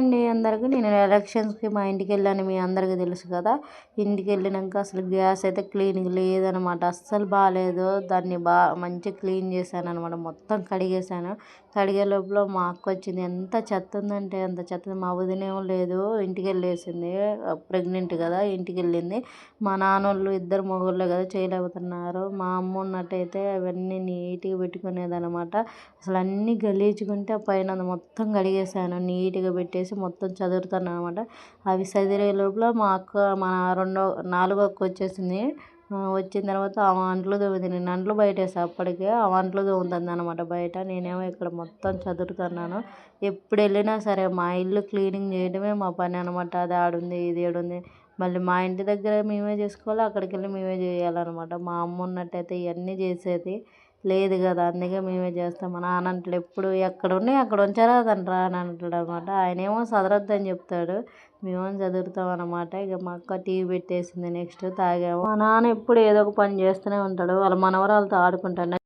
అండి అందరికి. నేను ఎలక్షన్స్కి మా ఇంటికి వెళ్ళాను, మీ అందరికీ తెలుసు కదా. ఇంటికి వెళ్ళినాక అసలు గ్యాస్ అయితే క్లీనింగ్ లేదనమాట, అస్సలు బాగాలేదు. దాన్ని మంచిగా క్లీన్ చేశాను అనమాట, మొత్తం కడిగేసాను. కడిగే లోపల మా అక్క వచ్చింది. ఎంత చెత్త ఉందంటే అంత చెత్త. మా వదినేమో లేదు, ఇంటికి వెళ్ళేసింది, ప్రెగ్నెంట్ కదా, ఇంటికి వెళ్ళింది. మా నాన్నోళ్ళు ఇద్దరు మగోళ్ళే కదా, చేయలేకపోతున్నారు. మా అమ్మ ఉన్నట్టయితే అవన్నీ నీట్గా పెట్టుకునేదనమాట. అసలు అన్నీ గలీజ్గుంటే పైన మొత్తం కడిగేసాను, నీట్గా పెట్టేసి మొత్తం చదురుతాను అనమాట. అవి చదిరే లోపల మా అక్క, మా నాలుగో అక్క వచ్చేసింది. వచ్చిన తర్వాత ఆమె అంట్లు తోమింది. నేను అంట్లు బయటేసా, అప్పటికే ఆమె అంట్లు తోముతుంది అనమాట బయట. నేనేమో ఇక్కడ మొత్తం చదురుతున్నాను. ఎప్పుడు వెళ్ళినా సరే మా ఇల్లు క్లీనింగ్ చేయడమే మా పని అనమాట. అది ఆడుంది, ఇది ఏడుంది, మళ్ళీ మా ఇంటి దగ్గర మేమే చేసుకోవాలి, అక్కడికి వెళ్ళి మేమే చేయాలన్నమాట. మా అమ్మ ఉన్నట్టయితే ఇవన్నీ చేసేది లేదు కదా, అందుకే మేమే చేస్తాం. మా నాన్న అంటాడు ఎప్పుడు, ఎక్కడ ఉన్నాయి అక్కడ ఉంచరాదంట్రా అని అంటాడు అనమాట. ఆయనేమో చదరొద్దని చెప్తాడు, మేమేమో చదువుతాం అనమాట. ఇక మా అక్క టీ పెట్టేసింది, నెక్స్ట్ తాగాము. మా నాన్న ఎప్పుడు ఏదో ఒక పని చేస్తూనే ఉంటాడు, వాళ్ళ మనవరాలతో ఆడుకుంటాడు.